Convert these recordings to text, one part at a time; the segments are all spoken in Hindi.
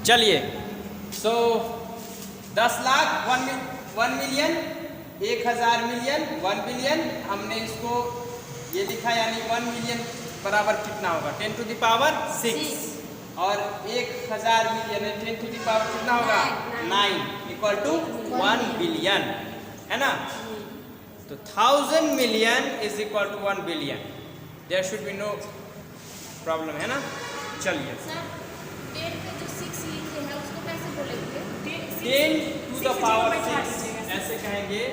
चलिए, सो 10 लाख 1 मिलियन, 1000 मिलियन, 1 बिलियन, हमने इसको ये लिखा, यानी 1 मिलियन बराबर कितना होगा 10 टू द पावर 6, और 1000 मिलियन 10 टू द पावर कितना होगा 9 इक्वल टू 1 बिलियन, है ना। तो 1000 million is equal to 1 billion, there should be no problem, है ना। चलिए, 10 टू द पावर 6 ऐसे कहेंगे,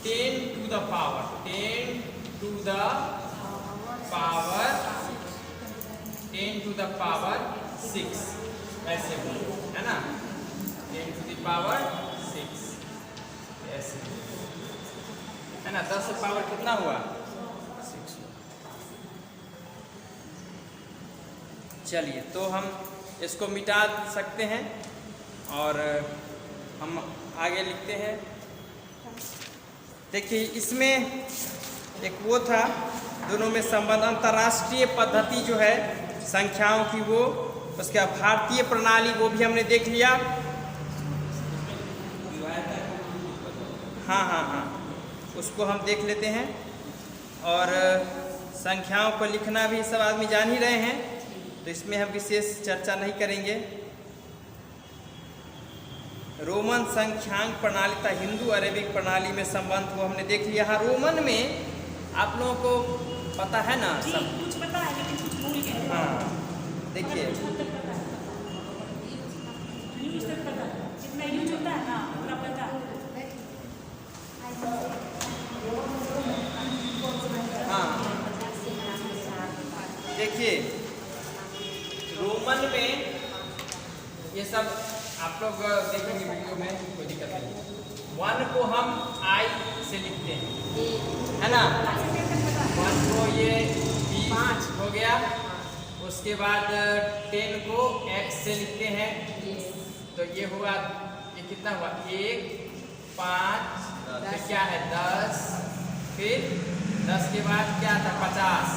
10 to the power 10 to the power 10 to the power 6 ऐसे बोलो, है ना। 10 टू द पावर 6 ऐसे, है ना। 10 से पावर कितना हुआ 6। चलिए, तो हम इसको मिटा सकते हैं और हम आगे लिखते हैं। देखिए, इसमें एक वो था, दोनों में संबंध, अंतर्राष्ट्रीय पद्धति जो है संख्याओं की, वो उसके बाद भारतीय प्रणाली, वो भी हमने देख लिया। हाँ, उसको हम देख लेते हैं। और संख्याओं को लिखना भी सब आदमी जान ही रहे हैं, तो इसमें हम विशेष चर्चा नहीं करेंगे। रोमन संख्यांक प्रणाली तथा हिंदू अरेबिक प्रणाली में संबंध वो हमने देख लिया। हाँ, रोमन में आप लोगों को पता है ना सब कुछ पता है, लेकिन कुछ भूल गए। हाँ, देखिए, जितना यूज होता है ना पूरा पता। हाँ, देखिए, रोमन में ये सब आप लोग देखेंगे वीडियो में, कोई दिक्कत नहीं। 1 को हम I से लिखते हैं, है ना। 1 को ये 5 हो गया, उसके बाद 10 को X से लिखते हैं, तो ये हुआ, ये कितना हुआ 1 5, फिर क्या है 10, फिर 10 के बाद क्या था 50,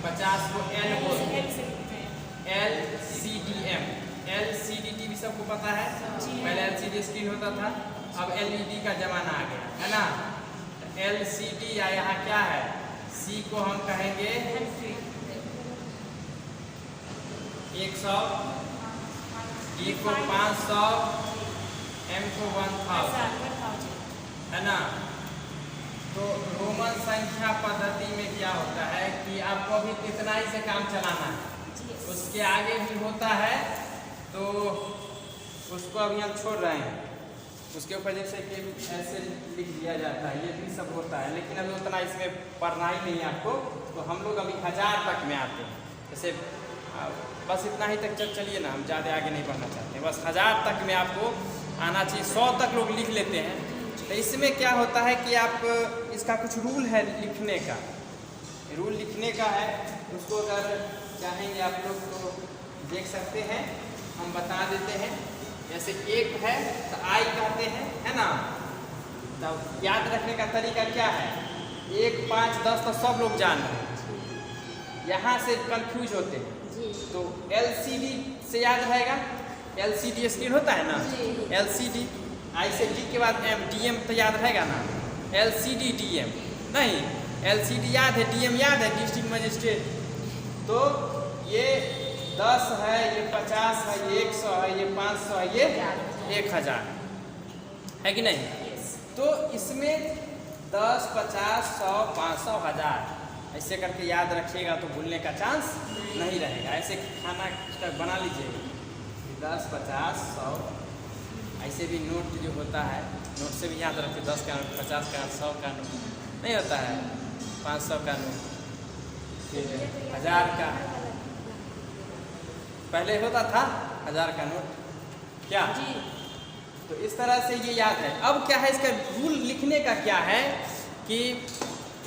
50 को L बोलते हैं, LCDM, LCD भी सबको पता है, पहले LCD स्क्रीन होता था, अब LED का जमाना आ गया, है ना। LCD या यहाँ क्या है, C को हम कहेंगे 100, D को 500, M को 1000, है ना। तो रोमन संख्या पद्धति में क्या होता है कि आपको अभी कितना ही से काम चलाना है, उसके आगे भी होता है तो उसको अभी हम छोड़ रहे हैं, उसके ऊपर जैसे कि ऐसे लिख दिया जाता है, ये भी सब होता है, लेकिन अभी उतना इसमें पढ़ना ही नहीं आपको। तो हम लोग अभी 1000 तक में आते हैं, जैसे बस इतना ही तक चलिए ना, हम ज़्यादा आगे नहीं बढ़ना चाहते, बस 1000 तक में आपको आना चाहिए। 100 तक लोग लिख लेते हैं। तो इसमें क्या होता है कि आप, इसका कुछ रूल है लिखने का, रूल लिखने का है, उसको अगर चाहेंगे आप लोग तो देख सकते हैं, हम बता देते हैं। जैसे 1 है तो I कहते हैं, है ना। तो याद रखने का तरीका क्या है, 1 5 10 तो सब लोग जान रहे हैं, यहाँ से कंफ्यूज होते हैं, तो LCD से याद रहेगा, LCD स्क्रीन होता है ना, LCD, I से D के बाद M, DM तो याद रहेगा ना, LCD DM नहीं, LCD याद है, DM याद है, डिस्ट्रिक्ट मजिस्ट्रेट। तो ये 10 है, ये 50 है, ये 100 है, ये 500 है, ये 1000 है कि नहीं। तो इसमें 10 50 100 500 1000 ऐसे करके याद रखिएगा तो भूलने का चांस नहीं रहेगा। ऐसे खाना बना लीजिएगा, 10 50 100, ऐसे भी नोट जो होता है, नोट से भी याद रखिए, 10 का नोट, 50 का, 100 का नोट नहीं होता है, 500 का नोट, फिर 1000 का, पहले होता था 1000 का नोट, क्या जी। तो इस तरह से ये याद है। अब क्या है, इसका रूल लिखने का क्या है कि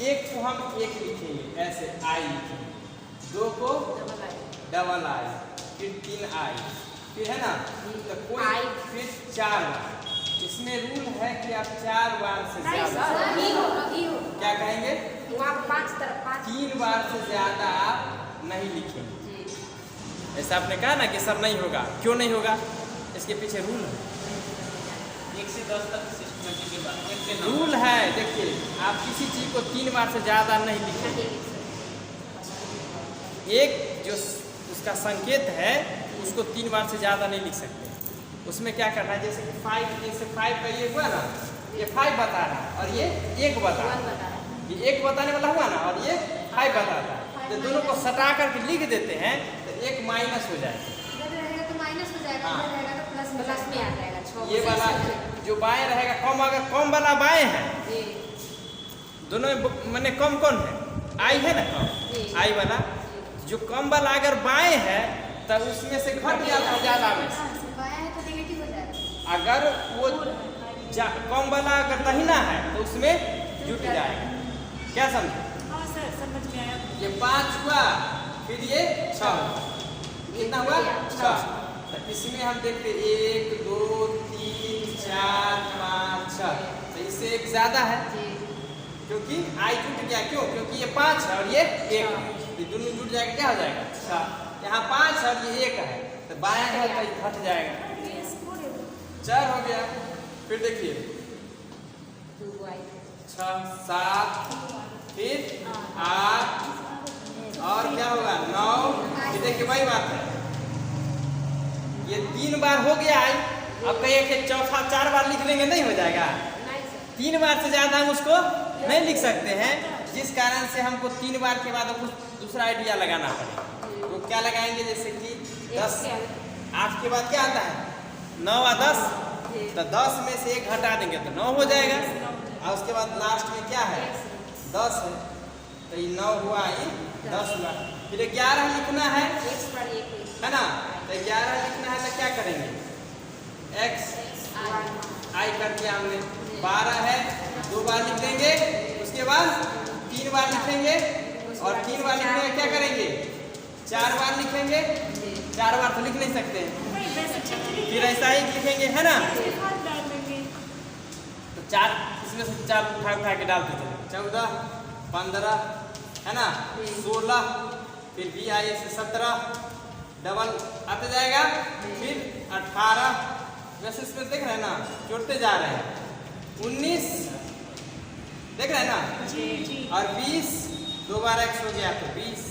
1 को हम 1 लिखेंगे, ऐसे I लिखेंगे, 2 को डबल I, फिर 3 I, फिर है ना, तो कोई फिर 4 बार। इसमें रूल है कि आप 4 बार से ज्यादा, क्या कहेंगे, 3 बार से ज्यादा आप नहीं लिखेंगे। ऐसा आपने कहा ना कि सर नहीं होगा, क्यों नहीं होगा, इसके पीछे रूल है, 1 से 10 तक सिस्टमेटिक के बाद 1 से 9 रूल है। देखिए आप किसी चीज को 3 बार से ज्यादा नहीं लिखेंगे। एक जो उसका संकेत है उसको 3 बार से ज्यादा नहीं लिख सकते। उसमें क्या करना है, जैसे कि 5, जैसे 5 का ये हुआ ना, ये 5 बता रहा है और ये 1 बता रहा है, ये 1 बताने वाला हुआ ना और ये 5 बता रहा है। तो दोनों को सटा करके लिख देते हैं तो 1 माइनस हो जाएगा। इधर रहेगा तो माइनस हो जाएगा, हाँ। इधर रहेगा तो प्लस में आ जाएगा। ये वाला जो बाएं रहेगा कम, अगर कम वाला बाएं है, जी दोनों में मैंने कम कौन है, आई है ना कम, जी। आई वाला जो कम वाला अगर बाएं है तब उसमें से घट जाता है ज्यादा में से। बाया है तो नेगेटिव हो जाएगा। अगर वो कम वाला अगर दाहिना है तो उसमें जुट जाएगा। क्या समझे? हाँ सर, समझ में आया। ये 5 हुआ, फिर ये 6 हुआ, कितना हुआ 6। तो इसमें हम देखते 1 2 3 4 5 6, तो इससे एक ज्यादा है जी क्योंकि आई जुट गया। क्यों? क्योंकि ये 5 है और ये 1 है, तो दोनों जुट जाएगा, क्या हो जाएगा 6। यहाँ 5 है और ये 1 है, तो बायां है तो ये घट जाएगा, 4 हो गया। फिर देखिए 2 आई 6 7 फिर 8 और क्या होगा 9। ये देखिए वही बात है, ये 3 बार हो गया आई। अब कहिए कि चौथा 4 बार लिख देंगे, नहीं हो जाएगा। नहीं सर 3 बार से ज्यादा हम उसको नहीं लिख सकते हैं, जिस कारण से हमको 3 बार के बाद कुछ दूसरा आइडिया लगाना पड़ेगा। तो क्या लगाएंगे, जैसे कि 10 8 के बाद क्या आता है 9 और 10, तो 10 में से 1 घटा देंगे तो 9 हो जाएगा। और उसके बाद लास्ट में क्या है 10 है, तो ये 9 हुआ, ये 10 हुआ। फिर 11 लिखना है ना, तो 11 लिखना है तो क्या करेंगे, x आई कर दिया हमने। 12 है 2 बार लिख देंगे, उसके बाद 3 बार लिखेंगे और 3 बार लिखने में क्या करेंगे 4 बार लिखेंगे। 4 बार तो लिख नहीं सकते हैं, नहीं, वैसे ठीक है। फिर ऐसा ही लिखेंगे, है ना। इसके बाद डाल देंगे। तो 4 इसमें से 4 उठा के डालते चले, 14 15 है ना, 16 फिर भी आई से 17 डबल आते जाएगा, फिर 18। वैसे इसमें देख रहे हैं ना, जोड़ते जा रहे हैं। 19 देख रहे हैं ना, जी जी। और 20 2 बार x हो गया तो 20।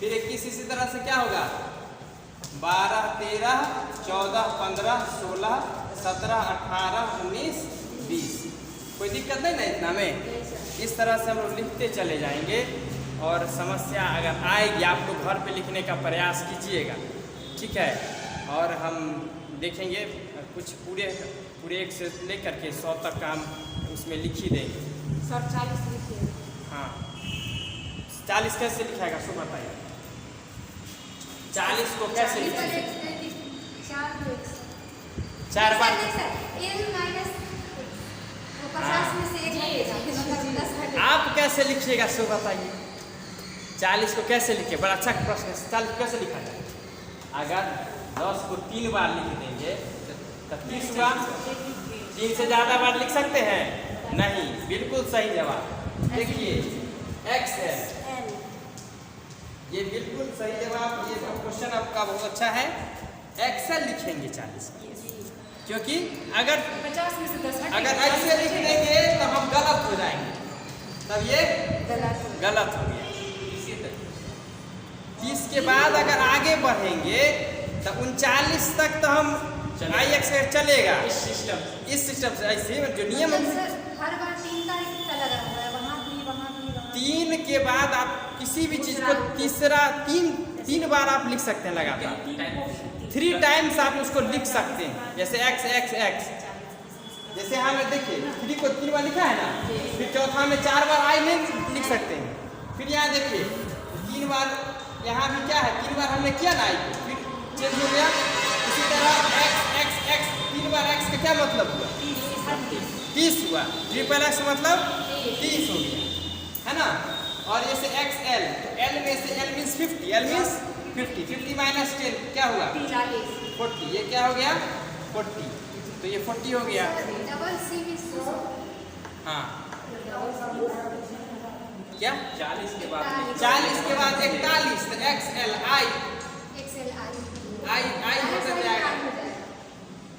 फिर 21 इसी तरह से क्या होगा 12 13 14 15 16 17 18 19 20। कोई दिक्कत नहीं ना इतना में। इस तरह से हम लोग लिखते चले जाएंगे और समस्या अगर आएगी आप लोग घर पे लिखने का प्रयास कीजिएगा, ठीक है। और हम देखेंगे कुछ पूरे 1 से लेकर के 100 तक का हम उसमें लिख ही देंगे। सर 40 लिखिए। हाँ 40 कैसे लिखाएगा सो बताइए, 40 को कैसे लिखेंगे 4 बार। आप कैसे लिखिएगा सो बताइए, 40 को कैसे लिखे, बड़ा अच्छा प्रश्न है। 40 को कैसे लिखा जाए, अगर 10 को 3 बार लिख देंगे तो 30 हुआ। 3 से ज़्यादा बार लिख सकते हैं नहीं, बिल्कुल सही जवाब। देखिए x है, ये बिल्कुल सही जवाब। ये क्वेश्चन आपका बहुत अच्छा है। एक्सेल लिखेंगे 40, क्योंकि अगर 50 में से 10 हटेगा। अगर ऐसे लिख देंगे तो हम गलत हो जाएंगे, तब ये गलत हो गया। इसी तरह 30 के बाद अगर आगे बढ़ेंगे तो 39 तक तो हम आई एक्स चलेगा इस सिस्टम से। ऐसे जो नियम है, हर बार 3 का ही लगा हुआ है, वहाँ भी 3 के बाद आप किसी भी चीज को तीसरा 3 बार आप लिख सकते हैं लगातार। 3 टाइम्स आप उसको लिख सकते हैं, जैसे x x x। जैसे हमें देखिए 3 को 3 बार लिखा है ना, फिर चौथा में 4 बार आई नहीं लिख सकते हैं। फिर यहाँ देखिए 3 बार, यहाँ भी क्या है 3 बार हमने किया ना आई, फिर चेंज हो गया। इसी तरह x x x 3 बार x का क्या मतलब हुआ 30 हुआ। ट्रिपल x मतलब 30 हो गया, है ना। और जैसे XL, L में से L means 50, L means 50, 50 minus 10 क्या हुआ 40। ये क्या हो गया 40, तो ये 40 हो गया। डबल सी हाँ क्या 40 के बाद 40 के बाद 41, तो XL I एक्सएल आई होता जाएगा।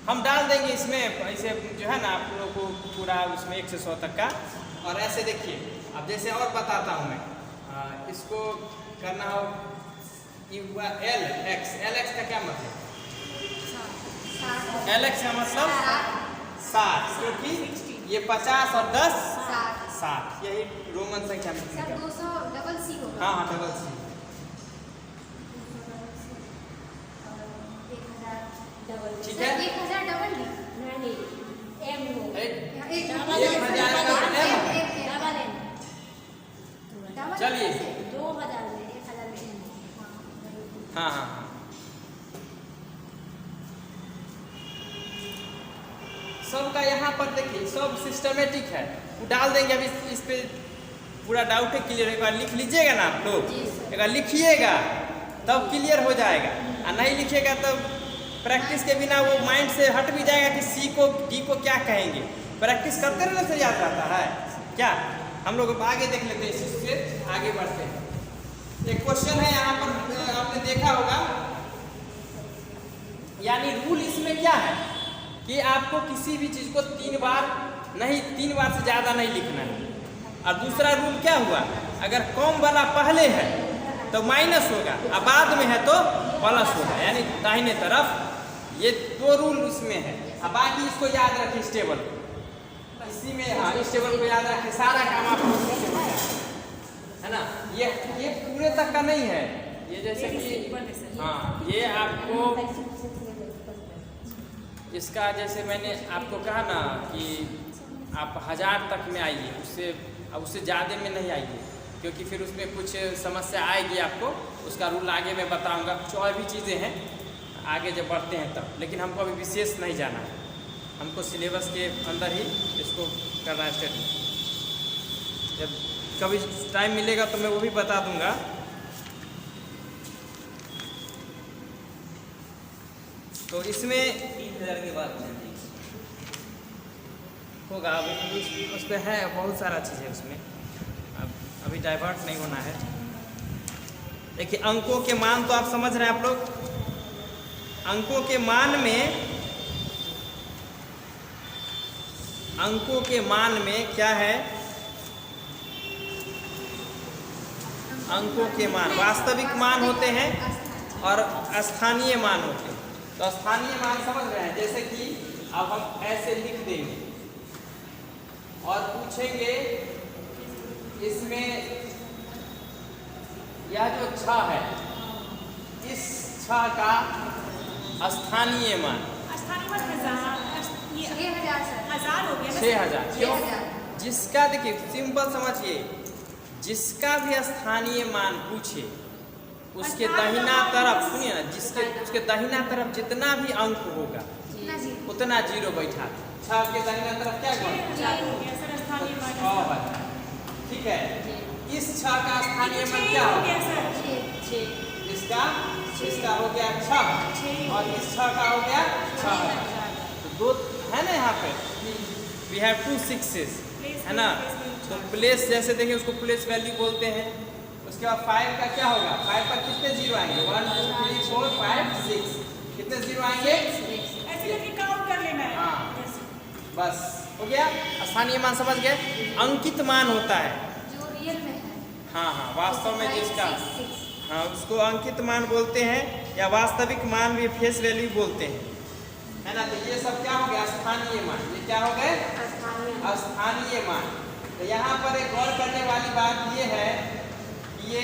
हम डाल देंगे इसमें ऐसे जो है ना आप लोगों को पूरा उसमें 1 से 100 तक का। और ऐसे देखिए अब जैसे और बताता हूँ मैं इसको करना हो एल एक्स का क्या मतलब? एल एक्स का मतलब 60, क्योंकि ये 50 और 10 60, यही रोमन संख्या में। सर 200 डबल सी होगा। हाँ हाँ डबल सी। 1000 डबल। ठीक सर है। 1000 डबल डी। नहीं एम हो एक डबल 1000 का M। डबल एम चलिए 2000 में 1000 में एम। हाँ हाँ हाँ सबका यहाँ पर देखिए सब सिस्टमेटिक है, वो डाल देंगे। अभी इस पे पूरा डाउट है क्लियर, एक बार लिख लीजिएगा ना आप लोग, एक बार लिखिएगा तब क्लियर हो जाएगा, और नहीं लिखिएगा तब प्रैक्टिस के बिना वो माइंड से हट भी जाएगा कि सी को डी को क्या कहेंगे। प्रैक्टिस करते रहने से याद रहता है क्या। हम लोग आगे देख लेते हैं, इससे आगे बढ़ते हैं। एक क्वेश्चन है यहाँ पर आपने देखा होगा, यानी रूल इसमें क्या है कि आपको किसी भी चीज को 3 बार से ज्यादा नहीं लिखना है। और दूसरा रूल क्या हुआ, अगर कम वाला पहले है तो माइनस होगा और बाद में है तो प्लस होगा, यानी दाहिने तरफ। ये 2 रूल उसमें है। अब बाकी इसको याद रखिए, इस टेबल इसी में, हाँ इस टेबल को याद रखिए, सारा काम आपको है ना। ये पूरे तक का नहीं है, ये जैसे कि हाँ ये आपको इसका जैसे मैंने आपको कहा ना कि आप 1000 तक में आइए, उससे ज़्यादा में नहीं आइए, क्योंकि फिर उसमें कुछ समस्या आएगी आपको। उसका रूल आगे मैं बताऊंगा। कुछ और भी चीज़ें हैं आगे जब बढ़ते हैं तब, लेकिन हमको अभी विशेष नहीं जाना है, हमको सिलेबस के अंदर ही इसको करना है स्टडी। जब कभी टाइम मिलेगा तो मैं वो भी बता दूंगा। तो इसमें 3000 के बाद होगा, अभी उस पर है बहुत सारा चीज़ है उसमें, अभी डाइवर्ट नहीं होना है। देखिए अंकों के मान तो आप समझ रहे हैं आप लोग। अंकों के मान में क्या है, अंकों के मान वास्तविक मान होते हैं और स्थानीय मान होते हैं। तो स्थानीय मान समझ रहे हैं, जैसे कि अब हम ऐसे लिख देंगे और पूछेंगे इसमें यह जो 6 है, इस 6 का स्थानीय मान 1000 हो गया ना। 6000। क्यों? जिसका देखिए सिंपल समझिए, जिसका भी स्थानीय मान पूछे उसके दाहिना तरफ, सुनिए ना, उसके दाहिना तरफ जितना भी अंक होगा उतना 0 बैठा। 6 के दाहिना तरफ क्या होगा? 6000 हो गया सर स्थानीय मान। ठीक है, इस 6 का स्थानीय मान क्या हो होगा? गया सर 6। इसका हो गया 6 और इस 6 का हो गया 6। तो 2 है ना यहाँ पे, वी हैव 2 6s है ना। तो प्लेस जैसे देखिए उसको प्लेस वैल्यू बोलते हैं। उसके बाद 5 का क्या होगा, 5 पर कितने 0 आएंगे? 1 2 3 4 5 6, कितने 0 आएंगे? ऐसे करके काउंट कर लेना है। हाँ बस हो गया। स्थानीय मान समझ गए। अंकित मान होता है जो रियल में है। हाँ वास्तव में जिसका, हाँ उसको अंकित मान बोलते हैं, या वास्तविक मान भी फेस वैल्यू बोलते हैं, है ना। तो ये सब क्या हो गया? स्थानीय मान। ये क्या हो गए? स्थानीय मान। तो यहाँ पर एक गौर करने वाली बात ये है, ये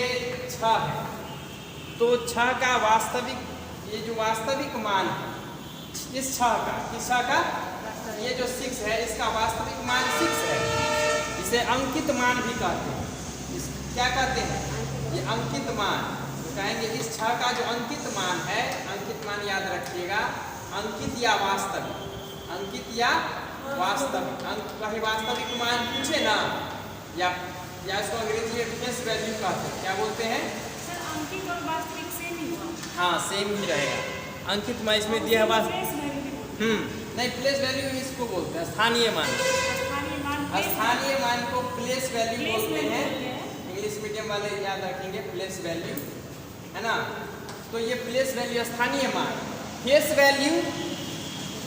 6 है, तो 6 का वास्तविक, ये जो वास्तविक मान है इस 6 का, इस 6 का ये जो 6 है इसका वास्तविक मान 6 है। इसे अंकित मान भी कहते हैं। क्या कहते हैं? ये अंकित मान। तो कहेंगे इस 6 का जो अंकित मान है, अंकित मान याद रखिएगा, अंकित या वास्तविक, अंकित या वास्तविक। कहीं वास्तविक मान पूछे ना, या इसको अंग्रेजी में फेस वैल्यू कहते हैं। क्या बोलते हैं सर? अंकित और वास्तविक सेम ही हुआ। हाँ सेम ही रहेगा। अंकित मान इसमें दिया है प्लेस वैल्यू नहीं, प्लेस वैल्यू इसको बोलते हैं स्थानीय मान। स्थानीय मान को प्लेस वैल्यू बोलते हैं। इंग्लिश मीडियम वाले याद रखेंगे प्लेस वैल्यू, है ना। तो ये प्लेस वैल्यू स्थानीय मान। फेस वैल्यू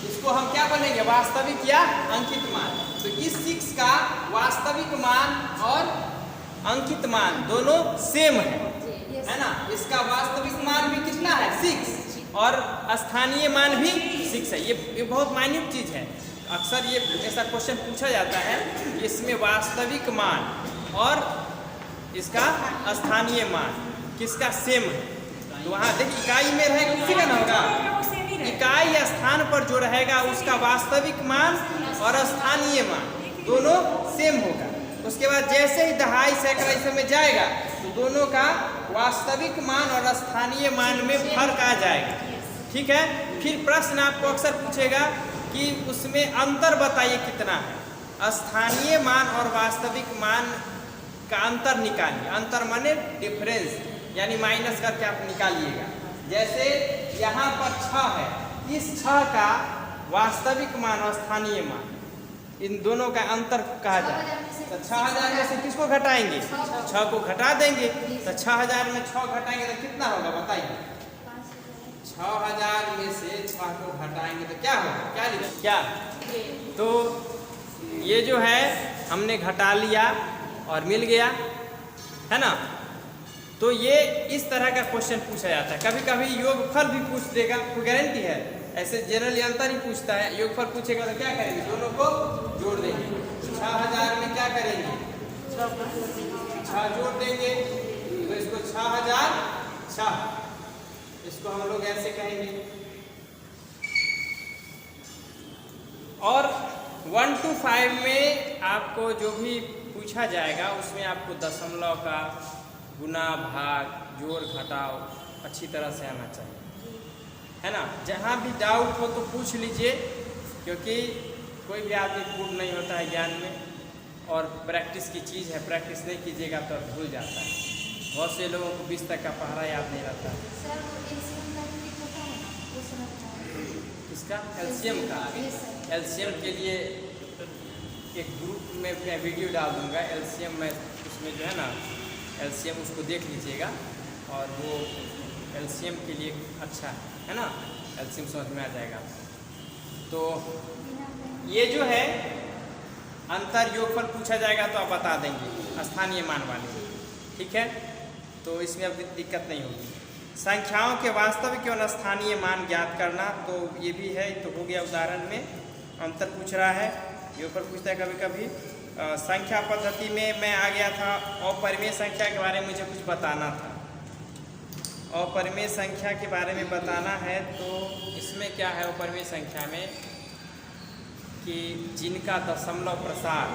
इसको हम क्या बोलेंगे, वास्तविक या अंकित मान। तो इस 6 का वास्तविक मान और अंकित मान दोनों सेम है ना। इसका वास्तविक मान भी कितना है 6 और स्थानीय मान भी 6 है। ये बहुत माइन्यूट चीज है। अक्सर ये ऐसा क्वेश्चन पूछा जाता है कि इसमें वास्तविक मान और इसका स्थानीय मान किसका सेम है। तो वहाँ देखिए इकाई में रहेगा उसी का ना होगा, इकाई या स्थान पर जो रहेगा उसका वास्तविक मान और स्थानीय मान दोनों सेम होगा। उसके बाद जैसे ही दहाई सैकड़ा इसमें जाएगा तो दोनों का वास्तविक मान और स्थानीय मान में फर्क आ जाएगा। ठीक है। फिर प्रश्न आपको अक्सर पूछेगा कि उसमें अंतर बताइए कितना है। स्थानीय मान और वास्तविक मान का अंतर निकालिए। अंतर माने डिफरेंस, यानी माइनस करके आप निकालिएगा। जैसे यहाँ पर 6 है, इस 6 का वास्तविक मान और स्थानीय मान इन दोनों का अंतर कहा जाए। तो 6000 में से किसको घटाएंगे, 6 को घटा देंगे। तो 6000 में 6 घटाएंगे तो कितना होगा बताइए। 6000 में से 6 को घटाएंगे तो क्या होगा, क्या लिखा क्या। तो ये जो है हमने घटा लिया और मिल गया है ना। तो ये इस तरह का क्वेश्चन पूछा जाता है। कभी कभी योगफल भी पूछ देगा, कोई गारंटी है। ऐसे जनरली अंतर ही पूछता है। योगफल पूछेगा तो क्या करेंगे, दोनों को जोड़ देंगे। 6000 में क्या करेंगे, 6 जोड़ देंगे तो इसको 6006, इसको हम लोग ऐसे कहेंगे। और 1 to 5 में आपको जो भी पूछा जाएगा उसमें आपको दशमलव का गुना भाग जोड़ घटाव अच्छी तरह से आना चाहिए, है ना। जहाँ भी डाउट हो तो पूछ लीजिए, क्योंकि कोई भी आदमी पूर्ण नहीं होता है ज्ञान में, और प्रैक्टिस की चीज़ है। प्रैक्टिस नहीं कीजिएगा तो भूल जाता है। बहुत से लोगों को 20 तक का पहरा याद नहीं रहता। किसका, एलसीएम का। एलसीएम के लिए एक ग्रुप में मैं वीडियो डाल दूंगा। एलसीएम में उसमें जो है ना एलसीएम, उसको देख लीजिएगा और वो एलसीएम के लिए अच्छा है ना। एलसीएम समझ में आ जाएगा। तो ये जो है अंतर योगफल पूछा जाएगा तो आप बता देंगे स्थानीय मान वाले। ठीक है। तो इसमें अब दिक्कत नहीं होगी। संख्याओं के वास्तविक एवं स्थानीय मान ज्ञात करना, तो ये भी है। तो हो गया उदाहरण में अंतर पूछ रहा है, योगफल पूछता है कभी कभी। संख्या पद्धति में मैं आ गया था। अपरिमेय संख्या के बारे में मुझे कुछ बताना था। अपरिमेय संख्या के बारे में बताना है तो इसमें क्या है अपरिमेय संख्या में कि जिनका दशमलव प्रसार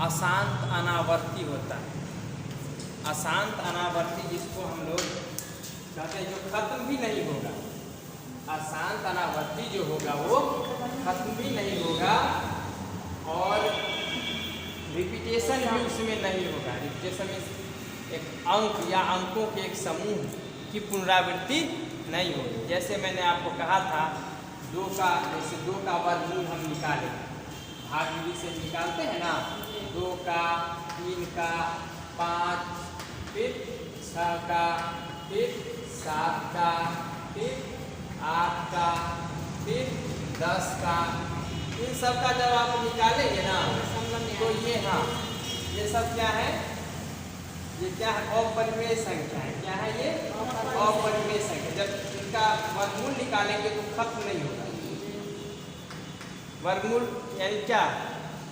अशांत अनावर्ती होता है। अशांत अनावर्ती जिसको हम लोग कहते हैं, जो खत्म भी नहीं होगा। अशांत अनावर्ती जो होगा वो खत्म भी नहीं होगा और रिपीटेशन भी उसमें नहीं होगा। रिपीटेशन में एक अंक या अंकों के एक समूह की पुनरावृत्ति नहीं होगी। जैसे मैंने आपको कहा था 2 का वर्गमूल हम निकालें, भाग विधि से निकालते हैं ना। 2 का, 3 का, 5, फिर 6 का, फिर 7 का, फिर 8 का, फिर 10 का। इन सब का जब आप निकालेंगे ना तो ये, हाँ, ये सब क्या है, ये क्या है, अपरिमेय संख्या है। क्या है ये, अपरिमेय संख्या। जब इनका वर्गमूल निकालेंगे तो खत्म नहीं होगा। वर्गमूल यानी क्या,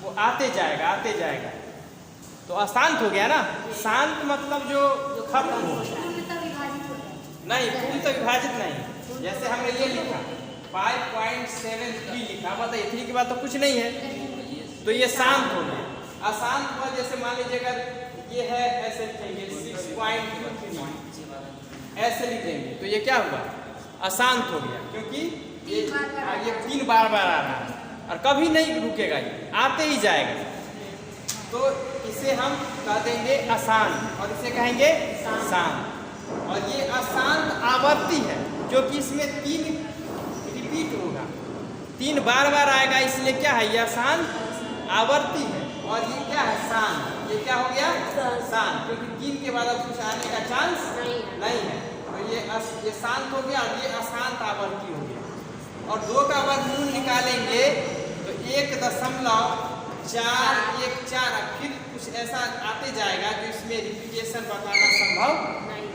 वो आते जाएगा आते जाएगा। तो अशांत हो गया ना। शांत मतलब जो खत्म हो, नहीं पूर्णतः विभाजित नहीं। जैसे हमने ये लिखा 5.73 लिखा, बताइए 3 के बाद तो कुछ नहीं है, तो ये शांत हो गया। अशांत हुआ, जैसे मान लीजिए अगर ये है ऐसे लिखेंगे 6.23 ऐसे लिखेंगे तो ये क्या हुआ, अशांत हो गया, क्योंकि ये 3 बार आ रहा है और कभी नहीं रुकेगा, ये आते ही जाएगा। तो इसे हम कह देंगे अशांत और इसे कहेंगे शांत। और ये अशांत आवर्ती है क्योंकि इसमें 3 रिपीट होगा, 3 बार आएगा, इसलिए क्या है, ये अशांत आवर्ती है। और ये क्या है, शांत। ये क्या हो गया, शांत, क्योंकि 3 के बाद अब कुछ आने का चांस नहीं है। तो ये शांत हो गया और ये अशांत आवर्ती हो गया। और 2 का वर्गमूल निकालेंगे तो 1.414। फिर कुछ ऐसा आते जाएगा जो इसमें रिपीटेशन बताना संभव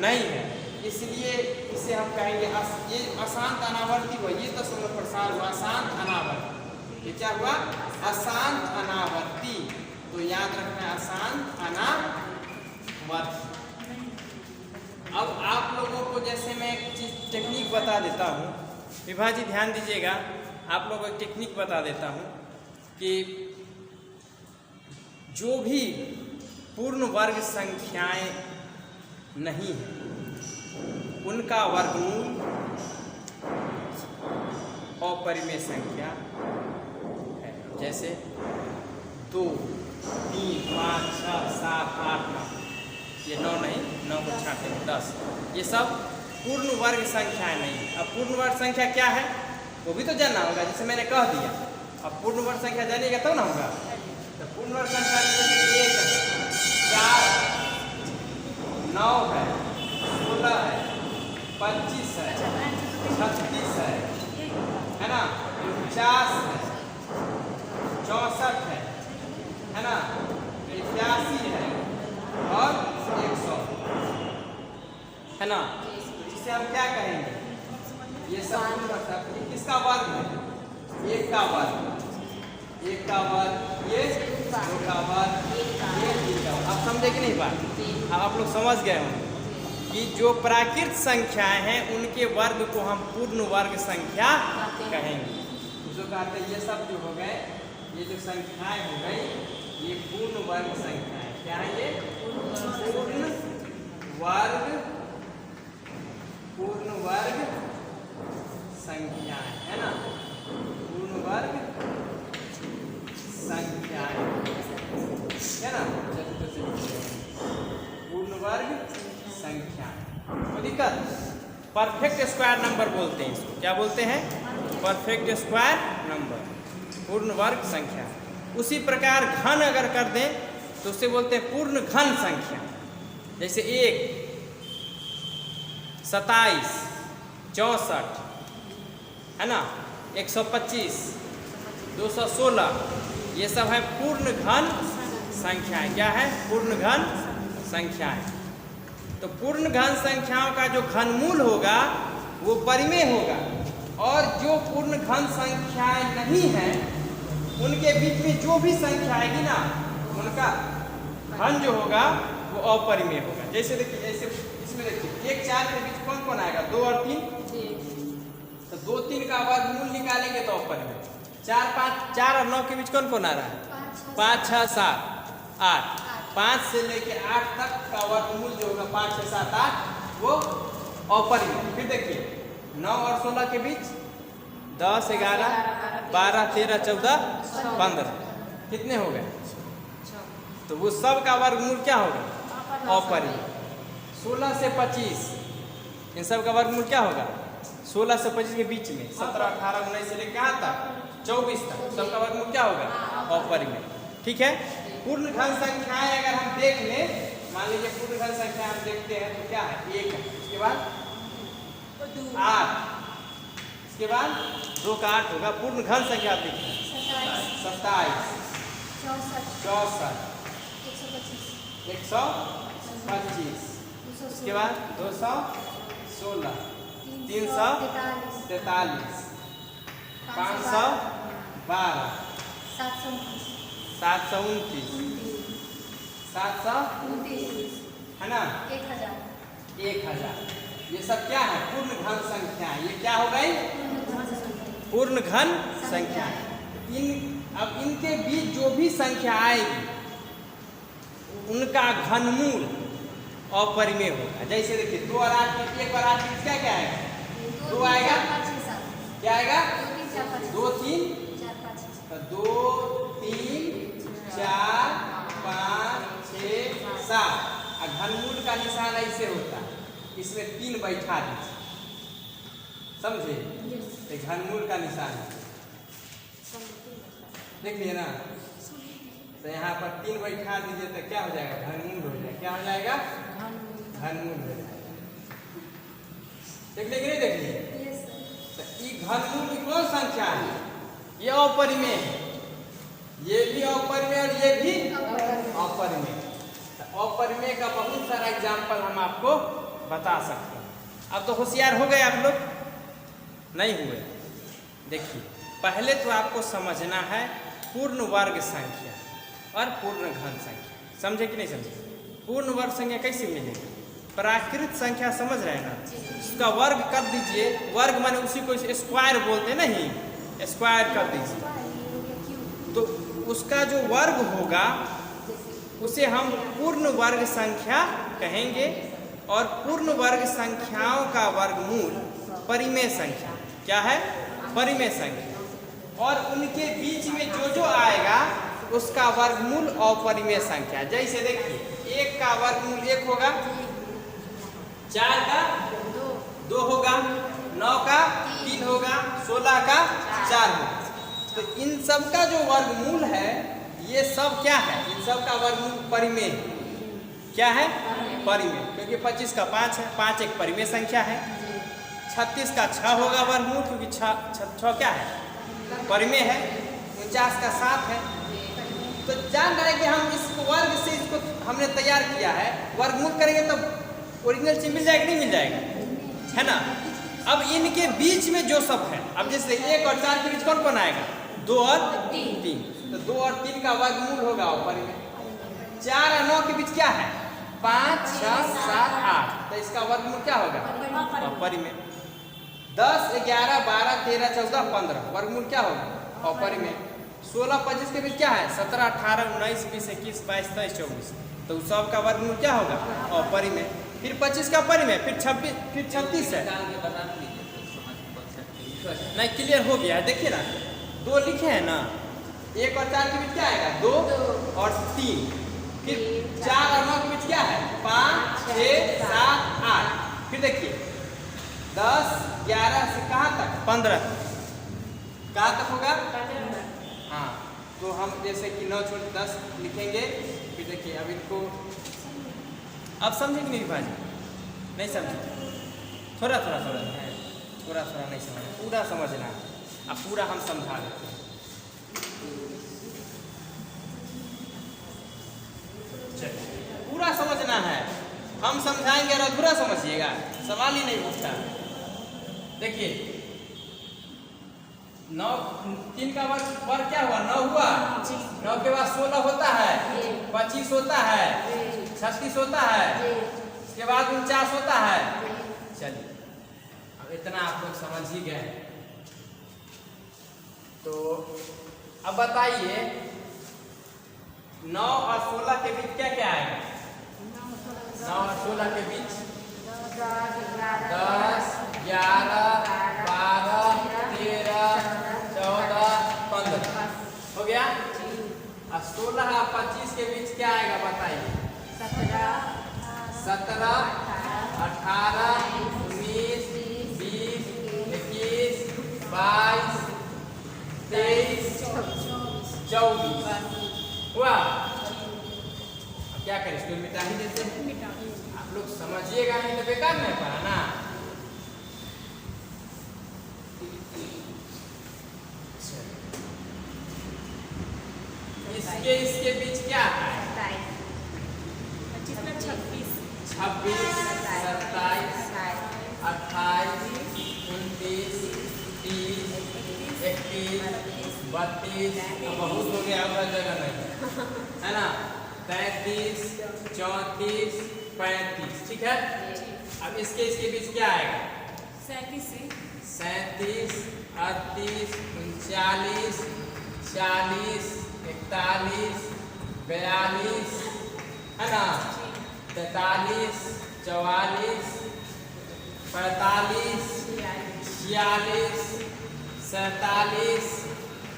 नहीं है, इसलिए इसे हम कहेंगे ये अशांत अनावर्ती हुआ। ये तो दशमलव प्रसार हुआ अशांत अनावर्ती। ये क्या हुआ? अशांत अनावर्ती। तो याद रखना है अशांत अनावर्ती। अब आप लोगों को जैसे मैं एक चीज टेक्निक बता देता हूँ, विभाजी ध्यान दीजिएगा। आप लोगों को एक टेक्निक बता देता हूँ कि जो भी पूर्ण वर्ग संख्याएं नहीं हैं उनका वर्गमूल अपरिमेय संख्या है। जैसे 2, 3, 5, 6, 7, 8, 9। ये 9 नहीं, 9 को छाटे 10। ये सब पूर्ण वर्ग संख्याएं नहीं। अब पूर्ण वर्ग संख्या क्या है वो भी तो जानना होगा, जैसे मैंने कह दिया। अब पूर्ण वर्ग संख्या जानिएगा तब ना होगा। तो पूर्ण वर्ग संख्या 1 है, 4 9 है, 16 है, 25 है, 36 है ना, 49 है, 64 है ना, 81 है और 100 है ना। इसे हम क्या कहेंगे? ये सब किसका वर्ग है? 1 का वर्ग, 1 का वर्ग, ये 2 का वर्ग, ये 3 का वर्ग। आप समझे कि नहीं बात? अब आप लोग समझ गए होंगे कि जो प्राकृत संख्याएं हैं उनके वर्ग को हम पूर्ण वर्ग संख्या कहेंगे। जो कहते हैं ये सब जो हो गए, ये जो संख्याएं हो गई ये पूर्ण वर्ग संख्याएं। क्या है ये? पूर्ण वर्ग संख्याएं है ना, पूर्ण वर्ग संख्याएं है ना, पूर्ण वर्ग संख्या। तो दिक्कत परफेक्ट स्क्वायर नंबर बोलते हैं इसको। क्या बोलते हैं? परफेक्ट स्क्वायर नंबर, पूर्ण वर्ग संख्या। उसी प्रकार घन अगर कर दें तो उसे बोलते हैं पूर्ण घन संख्या। जैसे 1, 27, 64 है ना, 125, 216, ये सब है पूर्ण घन संख्याएं। क्या है? पूर्ण घन संख्याएं। तो पूर्ण घन संख्याओं का जो घनमूल होगा वो परिमेय होगा, और जो पूर्ण घन संख्याएं नहीं हैं उनके बीच में जो भी संख्या आएगी ना उनका घन जो होगा वो अपरिमेय होगा। जैसे देखिए, जैसे इसमें देखिए 1, 4 के बीच कौन कौन आएगा? 2 और 3। तो 2, 3 का वर्गमूल निकालेंगे तो अपरिमेय। 4, 5, 4 और 9 के बीच कौन कौन आ रहा है? 5, 6, 7, 8। 5 से लेके 8 तक का वर्गमूल जो होगा 5, 6, 7, 8 वो अपरिमेय। फिर देखिए 9 और 16 के बीच 10, 11, 12, 13, 14, 15 कितने हो गए? तो वो सब का वर्गमूल क्या होगा? अपरिमेय। 16 से 25 इन सब का वर्गमूल क्या होगा? 16 से 25 के बीच में 17, 18, 19 से लेकर कहाँ तक? 24 तक सबका वर्गमूल क्या होगा? अपरिमेय। ठीक है। पूर्ण घन संख्याएं अगर हम देख लें, मान लीजिए पूर्ण घन संख्या हम देखते हैं तो क्या है? 1 है, उसके बाद 8, इसके बाद 2 का 8 होगा। पूर्ण घन संख्या आप देखिए 27, 64, 125, उसके बाद 216, 343, 512, 729, 729 है ना, 1000। ये सब क्या है? पूर्ण घन संख्या। ये क्या हो गई? पूर्ण घन संख्या। अब इनके बीच जो भी संख्या आएगी उनका घनमूल अपरिमेय होगा। जैसे देखिए 2 और 8 में 1 और 8 में क्या क्या आएगा? 2 आएगा, क्या आएगा? 2, 3, 2, 3, 4, 5, 6, 7। घनमूल का निशान ऐसे होता है, इसमें 3 बैठा दीजिए, समझे? घनमूल का निशान देख लिए ना। तो यहाँ पर 3 बैठा दीजिए तो क्या हो जाएगा? घनमूल हो जाएगा। क्या हो जाएगा? घनमूल हो जाएगा। देख लिए कि नहीं देख लिए? तो ये घनमूल की कौन संख्या है? ये अपरिमेय है, ये भी अपरिमेय और ये भी अपरिमेय। अपरिमेय का बहुत सारा एग्जाम्पल हम आपको बता सकते हैं। अब तो होशियार हो गए आप लोग? नहीं हुए? देखिए, पहले तो आपको समझना है पूर्ण वर्ग संख्या और पूर्ण घन संख्या। समझे कि नहीं समझे? पूर्ण वर्ग संख्या कैसे मिलेगी? प्राकृत संख्या समझ रहे हैं ना, उसका वर्ग कर दीजिए। वर्ग माने उसी को स्क्वायर बोलते नहीं, स्क्वायर कर दीजिए तो उसका जो वर्ग होगा उसे हम पूर्ण वर्ग संख्या कहेंगे। और पूर्ण वर्ग संख्याओं का वर्गमूल परिमेय संख्या। क्या है? परिमेय संख्या। और उनके बीच में जो आएगा उसका वर्गमूल अपरिमेय संख्या। जैसे देखिए, 1 का वर्गमूल 1 होगा, 4 का 2 होगा, 9 का 3 होगा, 16 का 4 होगा। तो इन सब का जो वर्गमूल है ये सब क्या है? इन सब का वर्गमूल परिमेय। क्या है? परिमेय। क्योंकि 25 का 5 है, 5 एक परिमेय संख्या है। 36 का 6 होगा वर्गमूल, क्योंकि 6 क्या है? परिमेय है। 49 का 7 है। तो जान रहे हैं कि हम इस वर्ग से इसको हमने तैयार किया है, वर्गमूल करेंगे तो ओरिजिनल चीज मिल जाएगा नहीं मिल जाएगा, है ना? अब इनके बीच में जो सब है, अब जैसे 1 और 4 के बीच कौन कौन आएगा? 2 और 3। तो 2 और 3 का वर्गमूल होगा परिमेय। 4 और 9 के बीच क्या है? 5, 6, 7, 8। तो इसका वर्गमूल क्या होगा? अपरिमेय। 10, 11, 12, 13, 14, 15 वर्गमूल क्या होगा? अपरिमेय। 16, 25 के बीच क्या है? 17, 18, 19, 20, 21, 22, 23, 24। तो सब का वर्गमूल क्या होगा? अपरिमेय। फिर 25 का परिमेय, फिर 26, फिर 36 है। नहीं, क्लियर हो गया है। देखिए ना, 2 लिखे हैं ना, 1 और 4 के बीच क्या आएगा? 2 और 3। फिर 4 और 9 के बीच क्या है? 5, 6, 7, 8। फिर देखिए 10, 11 से कहाँ तक? 15। कहाँ तक होगा? हाँ, तो हम जैसे कि 9 छोड़ 10 लिखेंगे। फिर देखिए, अब इनको अब समझे कि नहीं भाजी? नहीं समझे? थोड़ा नहीं समझना, पूरा समझना है। अब पूरा हम समझा देते हैं। पूरा समझना है, हम समझाएंगे और अधूरा समझिएगा, सवाल ही नहीं पूछता। देखिए, 9, 3 का वर्ग क्या हुआ? 9 हुआ। 9 के बाद 16 होता है, 25 होता है, 36 होता है, उसके बाद 49 होता है। चलिए, अब इतना आप लोग समझ ही गए। तो अब बताइए, 9 और 16 के बीच क्या क्या आएगा? 9 और 16 के बीच 10, 11, 12, 13, 14, 15 हो गया। अब 16 और 25 के बीच क्या आएगा बताइए? 17, 18, 19, 20, 21, 22, 23, 24 हुआ। अब क्या करें? इसको मिटा ही देते हैं। आप लोग समझिएगा नहीं तो बेकार नहीं पढ़ाना। इसके बीच क्या है? 26, 26, 27, 28, 29, 30, 31, 32। बहुत हो गया, हर जगह नहीं है ना? 33, 34, 35। ठीक है। अब इसके बीच क्या आएगा? 37, 38, 39, 40, 41, 42 है ना? 43, 44, 45, 46, 47,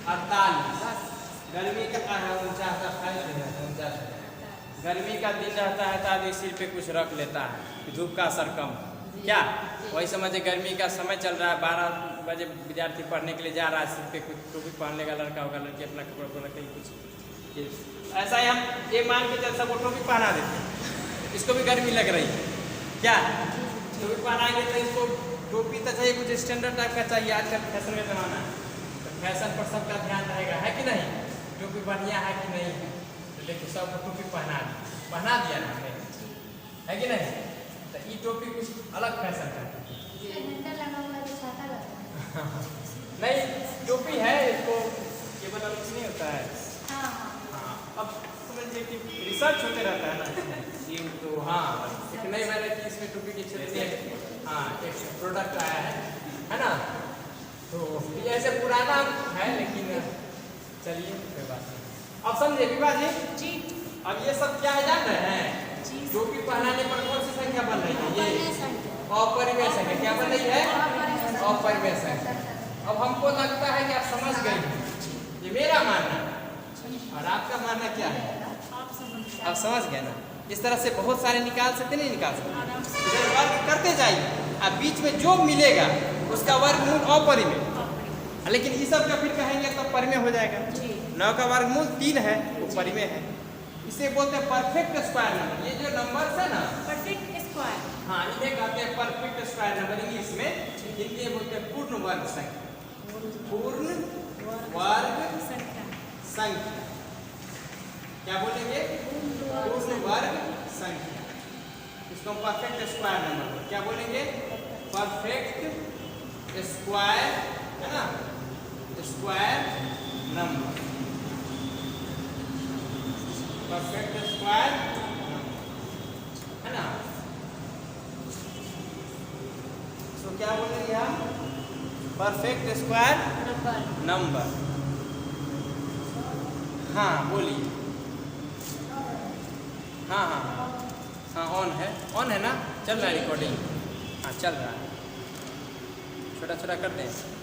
48। गर्मी का 49 गर्मी का दिन रहता है तो आदमी सिर पे कुछ रख लेता है, धूप का असर कम। क्या वही समझे? गर्मी का समय चल रहा है, 12 बजे विद्यार्थी पढ़ने के लिए जा रहा है, सिर पे कुछ टोपी पहन लेगा, लड़का होगा, लड़की अपना कपड़ा पहन के कुछ ऐसा ही हम ये मान के चल सबको टोपी पहना देते हैं, इसको भी गर्मी लग रही है। क्या टोपी पहनाएंगे तो इसको टोपी तो चाहिए, कुछ स्टैंडर्ड टाइप का चाहिए, आजकल फैशन का जमाना है, तो फैशन पर सबका ध्यान रहेगा, है कि नहीं? टोपी बढ़िया है कि नहीं है, तो देखिए सबको टोपी पहना दिया ना हमने, है कि नहीं? तो ये टोपी कुछ अलग फैशन का है। हैंडल लगा हुआ है तो छाता लगता है। नहीं, टोपी है, इसको केवल अलग से नहीं होता है। हाँ हाँ। हाँ, अब समझिए कि रिसर्च होते रहता है ना, ये तो हाँ एक नई वैरायटी इसमें टोपी के क्षेत्र में हाँ एक प्रोडक्ट आया है ना? तो ये ऐसे पुराना है, लेकिन चलिए कोई बात नहीं। अब समझे विभा जी? जी अब ये सब क्या है जान रहे हैं? जी टोपी पहनाने पर कौन सी संख्या बन रही है? ये संख्या। अपरिमेय संख्या। क्या बन रही है? अपरिमेय संख्या। अब हमको लगता है कि आप समझ गए हैं, ये मेरा मानना है, और आपका मानना क्या है? आप समझ गए ना? इस तरह से बहुत सारे निकाल सकते नहीं निकाल सकते, आराम से इधर वर्ग करते जाइए, अब बीच में जो मिलेगा उसका वर्गमूल अपरिमेय, लेकिन इस सब का फिर कहेंगे तो परिमेय हो जाएगा। जी 9 का वर्गमूल 3 है, वो परिमेय है, इसे बोलते हैं परफेक्ट स्क्वायर नंबर। ये जो नंबर है ना, परफेक्ट स्क्वायर। हाँ इन्हें कहते हैं परफेक्ट स्क्वायर नंबर, इंग्लिश में हिंदी में बोलते हैं पूर्ण वर्ग संख्या। पूर्ण वर्ग संख्या संख्या क्या बोलेंगे? पूर्ण वर्ग संख्या। इसको हम परफेक्ट स्क्वायर नंबर क्या बोलेंगे? परफेक्ट स्क्वायर, है ना? स्क्वायर नंबर, परफेक्ट स्क्वायर है ना? तो क्या बोलेंगे हम? Perfect square number. हाँ बोलिए। हाँ हाँ हाँ ऑन है ना? चल रहा है रिकॉर्डिंग? हाँ चल रहा है, छोटा छोटा करते हैं।